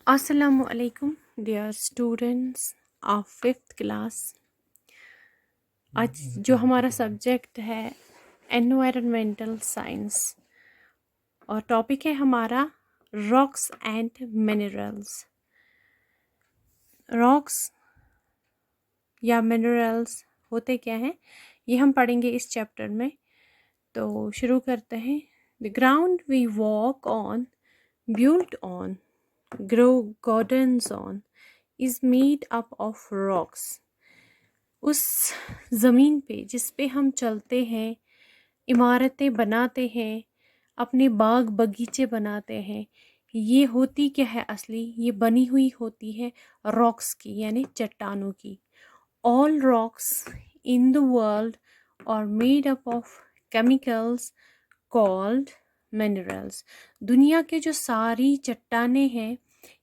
Assalamu alaikum, dear students of 5th class. आज जो हमारा सब्जेक्ट है एनवायरनमेंटल साइंस और टॉपिक है हमारा रॉक्स एंड मिनरल्स। रॉक्स या मिनरल्स होते क्या हैं ये हम पढ़ेंगे इस चैप्टर में। तो शुरू करते हैं। The ground we walk on, built on, grow gardens on, is made up of rocks। उस ज़मीन पे जिस पे हम चलते हैं, इमारतें बनाते हैं, अपने बाग बगीचे बनाते हैं, ये होती क्या है असली? ये बनी हुई होती है रॉक्स की, यानी चट्टानों की। All rocks in the world are made up of chemicals called minerals. दुनिया के जो सारी चट्टानें हैं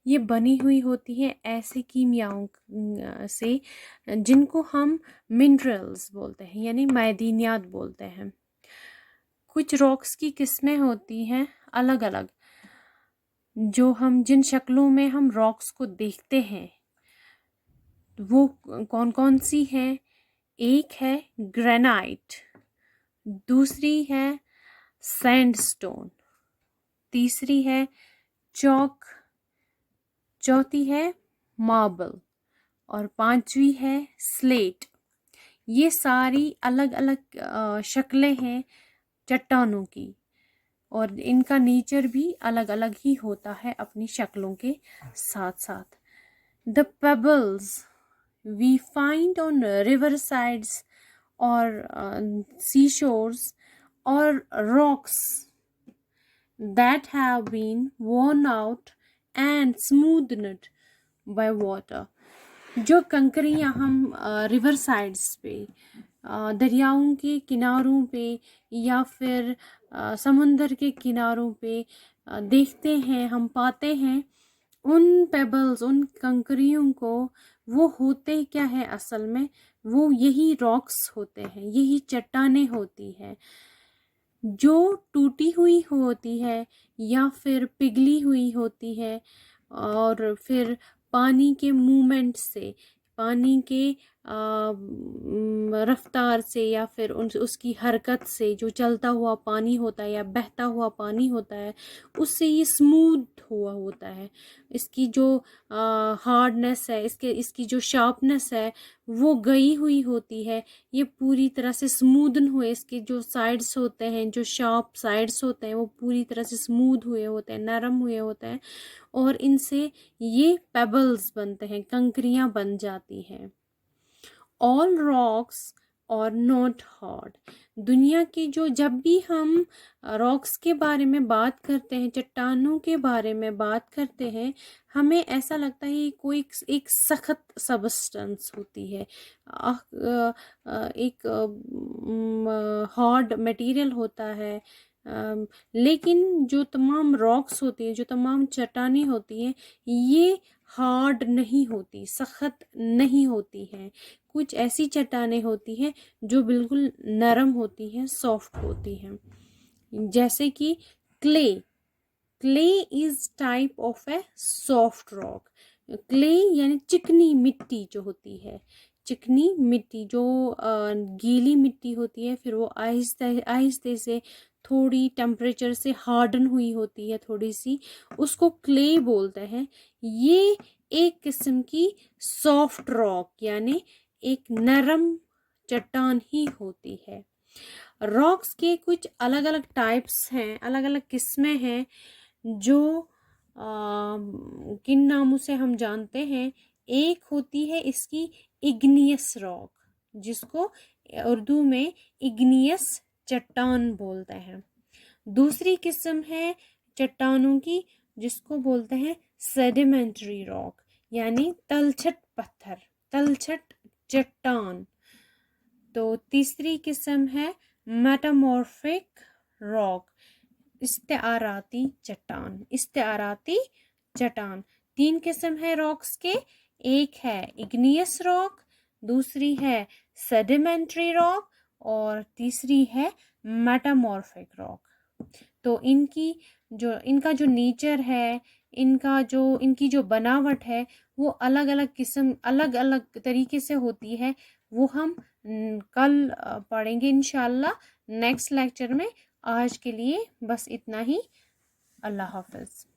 ये बनी हुई होती हैं ऐसे कीमियाओं से जिनको हम मिनरल्स बोलते हैं, यानी मैदनियात बोलते हैं। कुछ रॉक्स की किस्में होती हैं अलग अलग, जो हम जिन शक्लों में हम रॉक्स को देखते हैं वो कौन कौन सी हैं? एक है ग्रेनाइट, दूसरी है सैंडस्टोन, तीसरी है चौक, चौथी है मार्बल और पांचवी है स्लेट। ये सारी अलग अलग शक्लें हैं चट्टानों की और इनका नेचर भी अलग अलग ही होता है अपनी शक्लों के साथ साथ। The pebbles we find on river sides और सी शोर्स और rocks that have been worn out and smoothed by water। जो कंकरियाँ हम रिवर साइड्स पे, दरियाओं के किनारों पे या फिर समुंदर के किनारों पे देखते हैं, हम पाते हैं, उन पेबल्स, उन कंकरियों को, वो होते क्या है असल में? वो यही रॉक्स होते हैं, यही चट्टानें होती हैं जो टूटी हुई होती है या फिर पिघली हुई होती है और फिर पानी के मूवमेंट से, पानी के रफ्तार से या फिर उसकी हरकत से, जो चलता हुआ पानी होता है या बहता हुआ पानी होता है, उससे ये स्मूथ हुआ होता है। इसकी जो हार्डनेस है, इसकी जो शार्पनेस है वो गई हुई होती है। ये पूरी तरह से स्मूदन हुए, इसके जो साइड्स होते हैं, जो शार्प साइड्स होते हैं, वो पूरी तरह से स्मूथ हुए होते हैं, नरम हुए होते हैं और इनसे ये पेबल्स बनते हैं, कंकरियां बन जाती हैं। ऑल रॉक्स और नॉट हार्ड। दुनिया की जो, जब भी हम रॉक्स के बारे में बात करते हैं, चट्टानों के बारे में बात करते हैं, हमें ऐसा लगता है कोई एक सख्त सबस्टेंस होती है, एक हार्ड मटेरियल होता है। लेकिन जो तमाम रॉक्स होती हैं, जो तमाम चट्टानें होती हैं, ये हार्ड नहीं होती, सख्त नहीं होती हैं। कुछ ऐसी चट्टानें होती हैं जो बिल्कुल नरम होती हैं, सॉफ्ट होती हैं, जैसे कि clay. Clay is type of A soft rock. Clay यानी चिकनी मिट्टी जो होती है, चिकनी मिट्टी जो गीली मिट्टी होती है, फिर वो आहिस्ते आहिस्ते से थोड़ी टेम्परेचर से हार्डन हुई होती है थोड़ी सी, उसको क्ले बोलते हैं। ये एक किस्म की सॉफ्ट रॉक यानी एक नरम चट्टान ही होती है। रॉक्स के कुछ अलग अलग टाइप्स हैं, अलग अलग किस्में हैं जो किन नामों से हम जानते हैं। एक होती है इसकी इग्नियस रॉक, जिसको उर्दू में इग्नियस चट्टान बोलते हैं। दूसरी किस्म है चट्टानों की जिसको बोलते हैं सेडिमेंट्री रॉक, यानी तलछट पत्थर, तलछट चट्टान। तो तीसरी किस्म है मेटामॉर्फिक रॉक, इस्तेआराती चट्टान, इस्तेआराती चट्टान। तीन किस्म है रॉक्स के, एक है इग्नियस रॉक, दूसरी है सेडिमेंट्री रॉक और तीसरी है मेटामॉर्फिक रॉक। तो इनका जो नेचर है, इनकी जो बनावट है वो अलग अलग किस्म अलग अलग तरीके से होती है, वो हम कल पढ़ेंगे इंशाल्लाह नेक्स्ट लेक्चर में। आज के लिए बस इतना ही। अल्लाह हाफ़िज़।